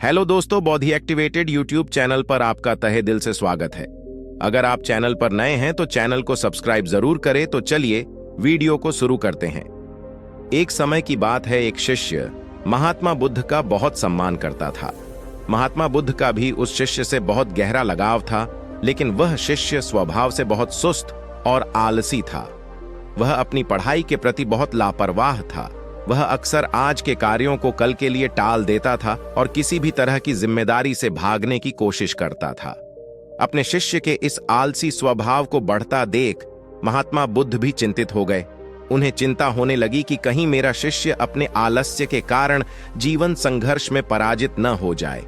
Hello दोस्तों, बौद्धि activated YouTube channel पर आपका तहे दिल से स्वागत है। अगर आप चैनल पर नए हैं तो चैनल को सब्सक्राइब जरूर करें। तो चलिए वीडियो को शुरू करते हैं। एक समय की बात है, एक शिष्य महात्मा बुद्ध का बहुत सम्मान करता था। महात्मा बुद्ध का भी उस शिष्य से बहुत गहरा लगाव था, लेकिन वह शिष्य स्वभाव से बहुत सुस्त और आलसी था। वह अपनी पढ़ाई के प्रति बहुत लापरवाह था। वह अक्सर आज के कार्यों को कल के लिए टाल देता था और किसी भी तरह की जिम्मेदारी से भागने की कोशिश करता था। अपने शिष्य के इस आलसी स्वभाव को बढ़ता देख महात्मा बुद्ध भी चिंतित हो गए। उन्हें चिंता होने लगी कि कहीं मेरा शिष्य अपने आलस्य के कारण जीवन संघर्ष में पराजित न हो जाए,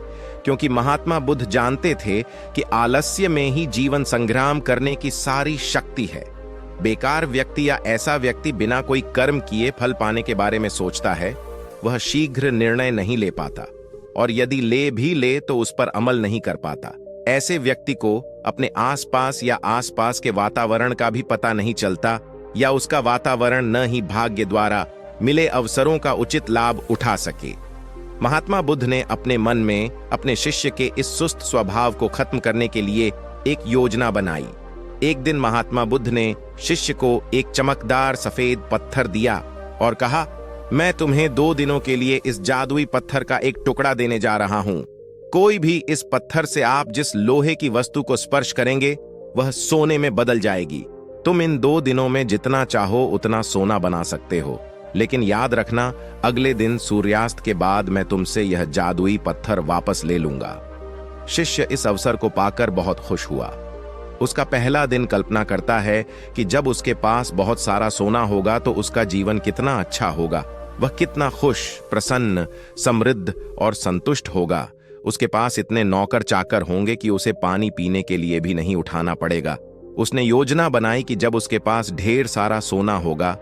क्योंकि महात्मा बुद्ध जानते थे कि आलस्य में ही जीवन संग्राम करने की सारी शक्ति है। बेकार व्यक्ति या ऐसा व्यक्ति बिना कोई कर्म किए फल पाने के बारे में सोचता है, वह शीघ्र निर्णय नहीं ले पाता, और यदि ले भी ले तो उस पर अमल नहीं कर पाता। ऐसे व्यक्ति को अपने आसपास या आसपास के वातावरण का भी पता नहीं चलता, या उसका वातावरण न ही भाग्य द्वारा मिले अवसरों का उचित लाभ उठा सके। महात्मा बुद्ध ने अपने मन में अपने शिष्य के इस सुस्त स्वभाव को खत्म करने के लिए एक योजना बनाई। एक दिन महात्मा बुद्ध ने शिष्य को एक चमकदार सफेद पत्थर दिया और कहा, मैं तुम्हें 2 दिनों के लिए इस जादुई पत्थर का एक टुकड़ा देने जा रहा हूं। कोई भी इस पत्थर से आप जिस लोहे की वस्तु को स्पर्श करेंगे वह सोने में बदल जाएगी। तुम इन 2 दिनों में जितना चाहो उतना सोना बना सकते हो, लेकिन याद रखना, अगले दिन सूर्यास्त के बाद मैं तुमसे यह जादुई पत्थर वापस ले लूंगा। शिष्य इस अवसर को पाकर बहुत खुश हुआ। उसका पहला दिन कल्पना करता है कि जब उसके पास बहुत सारा सोना होगा तो उसका जीवन कितना अच्छा होगा। वह कितना खुश, प्रसन्न, समृद्ध और संतुष्ट होगा। उसके पास इतने नौकर चाकर होंगे कि उसे पानी पीने के लिए भी नहीं उठाना पड़ेगा। उसने योजना बनाई कि जब उसके पास ढेर सारा सोना होगा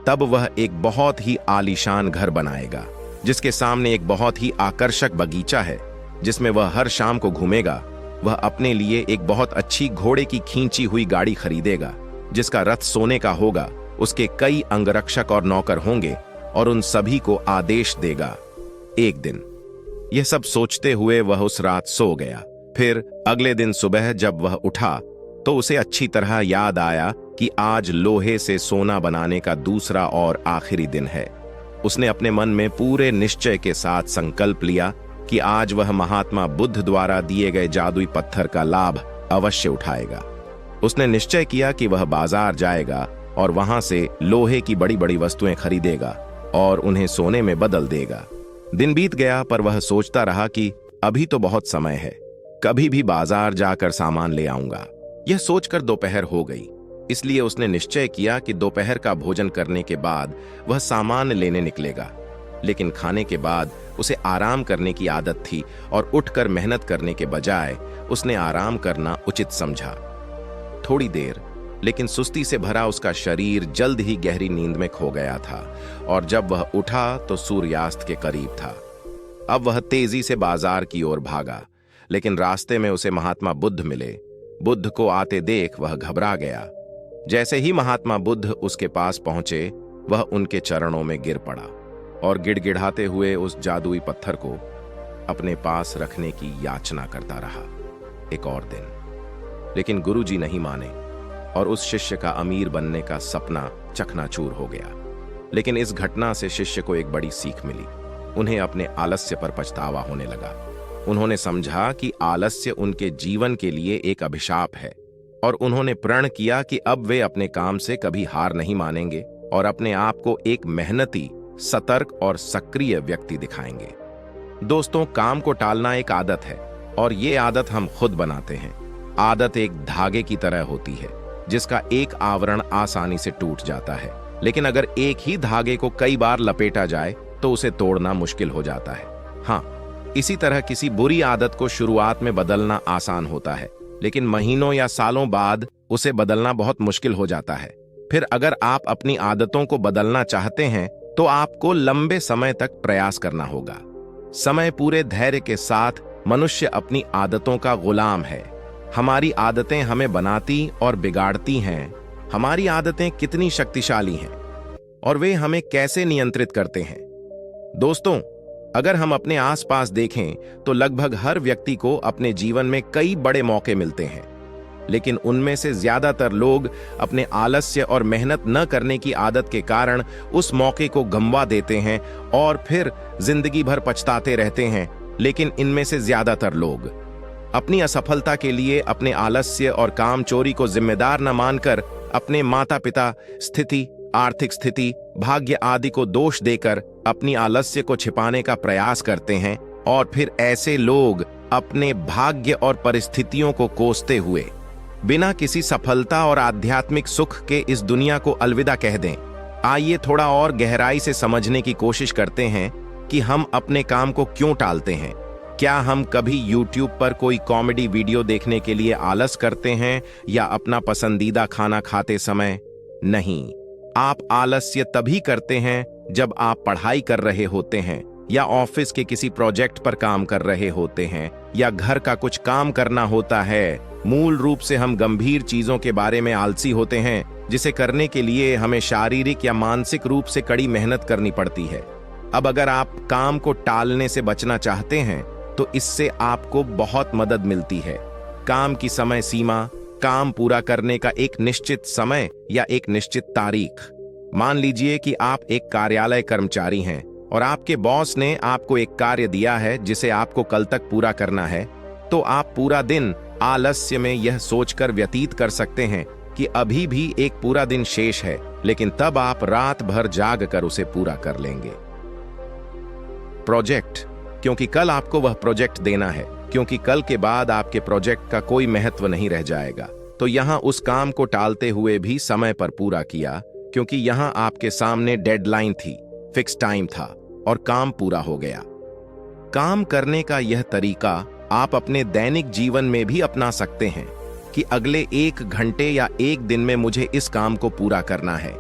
तब वह एक बहुत ही आलीशान घर बनाएगा, जिसके सामने एक बहुत ही आकर्षक बगीचा है, जिसमें वह हर शाम को घूमेगा। वह अपने लिए एक बहुत अच्छी घोड़े की खींची हुई गाड़ी खरीदेगा, जिसका रथ सोने का होगा। उसके कई अंगरक्षक और नौकर होंगे और उन सभी को आदेश देगा। एक दिन यह सब सोचते हुए वह उस रात सो गया। फिर अगले दिन सुबह जब वह उठा तो उसे अच्छी तरह याद आया कि आज लोहे से सोना बनाने का दूसरा और आखिरी दिन है। उसने अपने मन में पूरे निश्चय के साथ संकल्प लिया कि आज वह महात्मा बुद्ध द्वारा दिए गए जादुई पत्थर का लाभ अवश्य उठाएगा। उसने निश्चय किया कि वह बाजार जाएगा और वहां से लोहे की बड़ी बड़ी वस्तुएं खरीदेगा और उन्हें सोने में बदल देगा। दिन बीत गया, पर वह सोचता रहा कि अभी तो बहुत समय है, कभी भी बाजार जाकर सामान ले आऊंगा। यह सोचकर दोपहर हो गई, इसलिए उसने निश्चय किया कि दोपहर का भोजन करने के बाद वह सामान लेने निकलेगा। लेकिन खाने के बाद उसे आराम करने की आदत थी और उठकर मेहनत करने के बजाय उसने आराम करना उचित समझा। थोड़ी देर, लेकिन सुस्ती से भरा उसका शरीर जल्द ही गहरी नींद में खो गया था, और जब वह उठा तो सूर्यास्त के करीब था। अब वह तेजी से बाजार की ओर भागा, लेकिन रास्ते में उसे महात्मा बुद्ध मिले। बुद्ध को आते देख वह घबरा गया। जैसे ही महात्मा बुद्ध उसके पास पहुंचे, वह उनके चरणों में गिर पड़ा और गिड़गिड़ाते हुए उस जादुई पत्थर को अपने पास रखने की याचना करता रहा। एक और दिन, लेकिन गुरुजी नहीं माने और उस शिष्य का अमीर बनने का सपना चकनाचूर हो गया। लेकिन इस घटना से शिष्य को एक बड़ी सीख मिली। उन्हें अपने आलस्य पर पछतावा होने लगा। उन्होंने समझा कि आलस्य उनके जीवन के लिए एक अभिशाप है, और उन्होंने प्रण किया कि अब वे अपने काम से कभी हार नहीं मानेंगे और अपने आप को एक मेहनती, सतर्क और सक्रिय व्यक्ति दिखाएंगे। दोस्तों, काम को टालना एक आदत है, और ये आदत हम खुद बनाते हैं। आदत एक धागे की तरह होती है, जिसका एक आवरण आसानी से टूट जाता है, लेकिन अगर एक ही धागे को कई बार लपेटा जाए तो उसे तोड़ना मुश्किल हो जाता है। हाँ, इसी तरह किसी बुरी आदत को शुरुआत में बदलना आसान होता है, लेकिन महीनों या सालों बाद उसे बदलना बहुत मुश्किल हो जाता है। फिर अगर आप अपनी आदतों को बदलना चाहते हैं तो आपको लंबे समय तक प्रयास करना होगा। समय पूरे धैर्य के साथ मनुष्य अपनी आदतों का गुलाम है। हमारी आदतें हमें बनाती और बिगाड़ती हैं। हमारी आदतें कितनी शक्तिशाली हैं और वे हमें कैसे नियंत्रित करते हैं। दोस्तों, अगर हम अपने आसपास देखें तो लगभग हर व्यक्ति को अपने जीवन में कई बड़े मौके मिलते हैं, लेकिन उनमें से ज्यादातर लोग अपने आलस्य और मेहनत न करने की आदत के कारण उस मौके को गंवा देते हैं और फिर जिंदगी भर पछताते रहते हैं। लेकिन इनमें से ज्यादातर लोग अपनी असफलता के लिए अपने आलस्य और काम चोरी को जिम्मेदार न मानकर अपने माता पिता, स्थिति, आर्थिक स्थिति, भाग्य आदि को दोष देकर अपनी आलस्य को छिपाने का प्रयास करते हैं और फिर ऐसे लोग अपने भाग्य और परिस्थितियों को कोसते हुए बिना किसी सफलता और आध्यात्मिक सुख के इस दुनिया को अलविदा कह दें। आइए थोड़ा और गहराई से समझने की कोशिश करते हैं कि हम अपने काम को क्यों टालते हैं। क्या हम कभी YouTube पर कोई कॉमेडी वीडियो देखने के लिए आलस करते हैं या अपना पसंदीदा खाना खाते समय? नहीं, आप आलस्य तभी करते हैं जब आप पढ़ाई कर रहे होते हैं या ऑफिस के किसी प्रोजेक्ट पर काम कर रहे होते हैं या घर का कुछ काम करना होता है। मूल रूप से हम गंभीर चीजों के बारे में आलसी होते हैं, जिसे करने के लिए हमें शारीरिक या मानसिक रूप से कड़ी मेहनत करनी पड़ती है। अब अगर आप काम को टालने से बचना चाहते हैं तो इससे आपको बहुत मदद मिलती है। काम की समय सीमा, काम पूरा करने का एक निश्चित समय या एक निश्चित तारीख। मान लीजिए कि आप एक कार्यालय कर्मचारी हैं और आपके बॉस ने आपको एक कार्य दिया है जिसे आपको कल तक पूरा करना है, तो आप पूरा दिन आलस्य में यह सोचकर व्यतीत कर सकते हैं कि अभी भी एक पूरा दिन शेष है, लेकिन तब आप रात भर जाग कर उसे पूरा कर लेंगे। प्रोजेक्ट, क्योंकि कल आपको वह प्रोजेक्ट देना है, क्योंकि कल के बाद आपके प्रोजेक्ट का कोई महत्व नहीं रह जाएगा। तो यहां उस काम को टालते हुए भी समय पर पूरा किया, क्योंकि यहां आपके सामने डेडलाइन थी, फिक्स टाइम था और काम पूरा हो गया। काम करने का यह तरीका आप अपने दैनिक जीवन में भी अपना सकते हैं कि अगले 1 घंटे या 1 दिन में मुझे इस काम को पूरा करना है।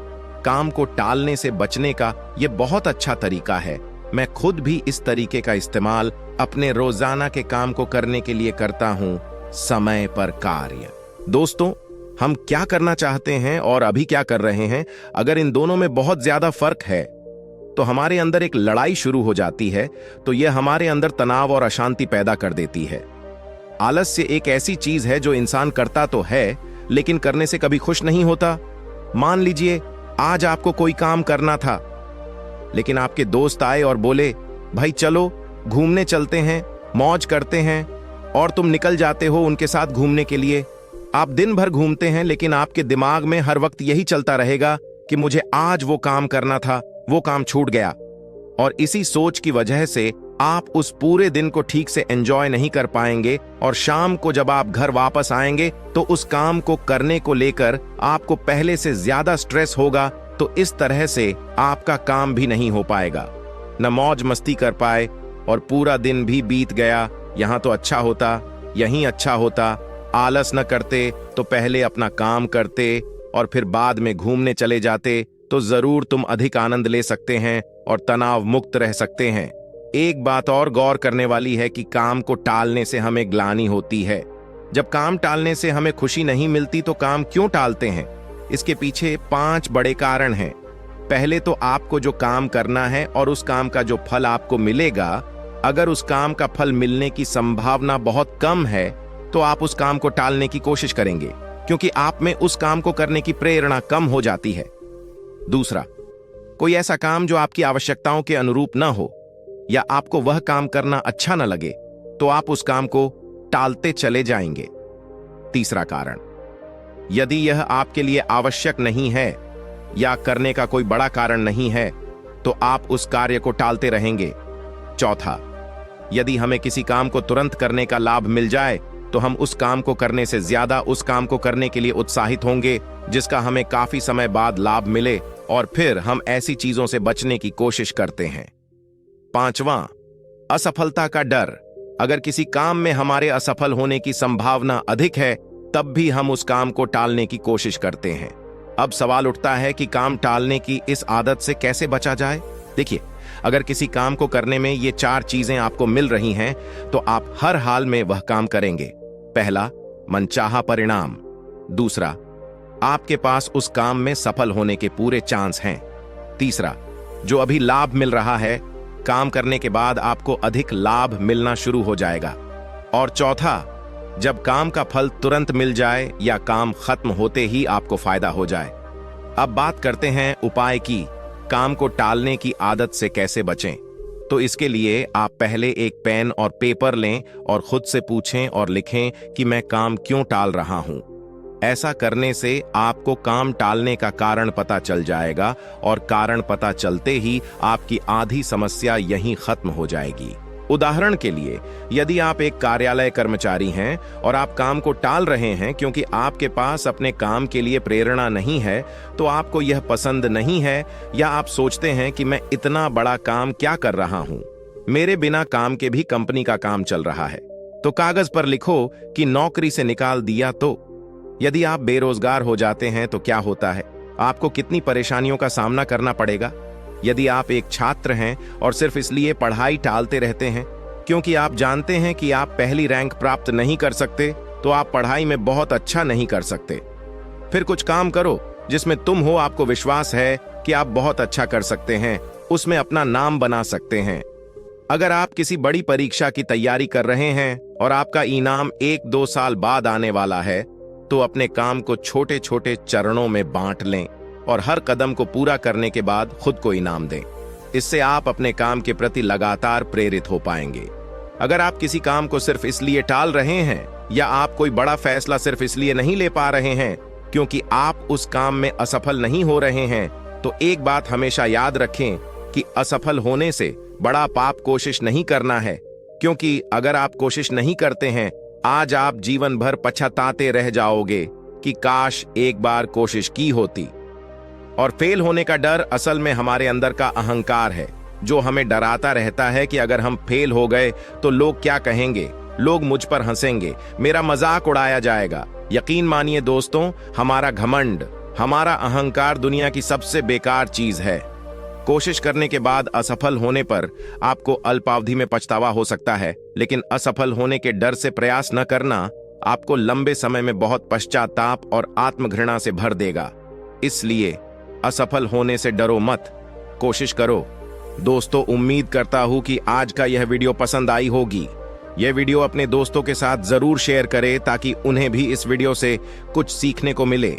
काम को टालने से बचने का यह बहुत अच्छा तरीका है। मैं खुद भी इस तरीके का इस्तेमाल अपने रोजाना के काम को करने के लिए करता हूं। समय पर कार्य। दोस्तों, हम क्या करना चाहते हैं और अभी क्या कर रहे हैं, अगर इन दोनों में बहुत ज्यादा फर्क है तो हमारे अंदर एक लड़ाई शुरू हो जाती है, तो यह हमारे अंदर तनाव और अशांति पैदा कर देती है। आलस्य एक ऐसी चीज है जो इंसान करता तो है, लेकिन करने से कभी खुश नहीं होता। मान लीजिए आज आपको कोई काम करना था, लेकिन आपके दोस्त आए और बोले, भाई चलो घूमने चलते हैं, मौज करते हैं, और तुम निकल जाते हो उनके साथ घूमने के लिए। आप दिन भर घूमते हैं, लेकिन आपके दिमाग में हर वक्त यही चलता रहेगा कि मुझे आज वो काम करना था, वो काम छूट गया। और इसी सोच की वजह से आप उस पूरे दिन को ठीक से एंजॉय नहीं कर पाएंगे, और शाम को जब आप घर वापस आएंगे तो उस काम को करने को लेकर आपको पहले से ज्यादा स्ट्रेस होगा। तो इस तरह से आपका काम भी नहीं हो पाएगा, न मौज मस्ती कर पाए, और पूरा दिन भी बीत गया। यहां तो अच्छा होता, यहीं अच्छा होता, आलस न करते तो पहले अपना काम करते और फिर बाद में घूमने चले जाते, तो जरूर तुम अधिक आनंद ले सकते हैं और तनाव मुक्त रह सकते हैं। एक बात और गौर करने वाली है कि काम को टालने से हमें ग्लानि होती है। जब काम टालने से हमें खुशी नहीं मिलती तो काम क्यों टालते हैं? इसके पीछे 5 बड़े कारण हैं। पहले तो आपको जो काम करना है और उस काम का जो फल आपको मिलेगा, अगर उस काम का फल मिलने की संभावना बहुत कम है तो आप उस काम को टालने की कोशिश करेंगे, क्योंकि आप में उस काम को करने की प्रेरणा कम हो जाती है। दूसरा, कोई ऐसा काम जो आपकी आवश्यकताओं के अनुरूप न हो या आपको वह काम करना अच्छा न लगे तो आप उस काम को टालते चले जाएंगे। तीसरा कारण, यदि यह आपके लिए आवश्यक नहीं है या करने का कोई बड़ा कारण नहीं है तो आप उस कार्य को टालते रहेंगे। चौथा, यदि हमें किसी काम को तुरंत करने का लाभ मिल जाए तो हम उस काम को करने से ज्यादा उस काम को करने के लिए उत्साहित होंगे जिसका हमें काफी समय बाद लाभ मिले, और फिर हम ऐसी चीजों से बचने की कोशिश करते हैं। पांचवां, असफलता का डर। अगर किसी काम में हमारे असफल होने की संभावना अधिक है तब भी हम उस काम को टालने की कोशिश करते हैं। अब सवाल उठता है कि काम टालने की इस आदत से कैसे बचा जाए। देखिए, अगर किसी काम को करने में ये 4 चीजें आपको मिल रही हैं तो आप हर हाल में वह काम करेंगे। पहला, मनचाहा परिणाम। दूसरा, आपके पास उस काम में सफल होने के पूरे चांस हैं। तीसरा, जो अभी लाभ मिल रहा है काम करने के बाद आपको अधिक लाभ मिलना शुरू हो जाएगा। और चौथा, जब काम का फल तुरंत मिल जाए या काम खत्म होते ही आपको फायदा हो जाए। अब बात करते हैं उपाय की, काम को टालने की आदत से कैसे बचें। तो इसके लिए आप पहले एक पेन और पेपर लें और खुद से पूछें और लिखें कि मैं काम क्यों टाल रहा हूं। ऐसा करने से आपको काम टालने का कारण पता चल जाएगा और कारण पता चलते ही आपकी आधी समस्या यहीं खत्म हो जाएगी। उदाहरण के लिए, यदि आप एक कार्यालय कर्मचारी हैं और आप काम को टाल रहे हैं क्योंकि आपके पास अपने काम के लिए प्रेरणा नहीं है, तो आपको यह पसंद नहीं है, या आप सोचते हैं कि मैं इतना बड़ा काम क्या कर रहा हूं, मेरे बिना काम के भी कंपनी का काम चल रहा है, तो कागज पर लिखो कि नौकरी से निकाल दिया। तो यदि आप बेरोजगार हो जाते हैं तो क्या होता है, आपको कितनी परेशानियों का सामना करना पड़ेगा। यदि आप एक छात्र हैं और सिर्फ इसलिए पढ़ाई टालते रहते हैं क्योंकि आप जानते हैं कि आप पहली रैंक प्राप्त नहीं कर सकते, तो आप पढ़ाई में बहुत अच्छा नहीं कर सकते। फिर कुछ काम करो जिसमें तुम हो, आपको विश्वास है कि आप बहुत अच्छा कर सकते हैं, उसमें अपना नाम बना सकते हैं। अगर आप किसी बड़ी परीक्षा की तैयारी कर रहे हैं और आपका इनाम 1-2 साल बाद आने वाला है, तो अपने काम को छोटे छोटे चरणों में बांट लें और हर कदम को पूरा करने के बाद खुद को इनाम दें। इससे आप अपने काम के प्रति लगातार प्रेरित हो पाएंगे। अगर आप किसी काम को सिर्फ इसलिए टाल रहे हैं या आप कोई बड़ा फैसला सिर्फ इसलिए नहीं ले पा रहे हैं क्योंकि आप उस काम में असफल नहीं हो रहे हैं, तो एक बात हमेशा याद रखें कि असफल होने से बड़ा पाप कोशिश नहीं करना है, क्योंकि अगर आप कोशिश नहीं करते हैं, आज आप जीवन भर पछताते रह जाओगे कि काश एक बार कोशिश की होती। और फेल होने का डर असल में हमारे अंदर का अहंकार है, जो हमें डराता रहता है कि अगर हम फेल हो गए तो लोग क्या कहेंगे, लोग मुझ पर हंसेंगे, मेरा मजाक उड़ाया जाएगा। यकीन मानिए दोस्तों, हमारा घमंड, हमारा अहंकार दुनिया की सबसे बेकार चीज है। कोशिश करने के बाद असफल होने पर आपको अल्पावधि में पछतावा हो सकता है, लेकिन असफल होने के डर से प्रयास न करना आपको लंबे समय में बहुत पश्चाताप और आत्मघृणा से भर देगा। इसलिए असफल होने से डरो मत, कोशिश करो। दोस्तों, उम्मीद करता हूं कि आज का यह वीडियो पसंद आई होगी। यह वीडियो अपने दोस्तों के साथ जरूर शेयर करें ताकि उन्हें भी इस वीडियो से कुछ सीखने को मिले।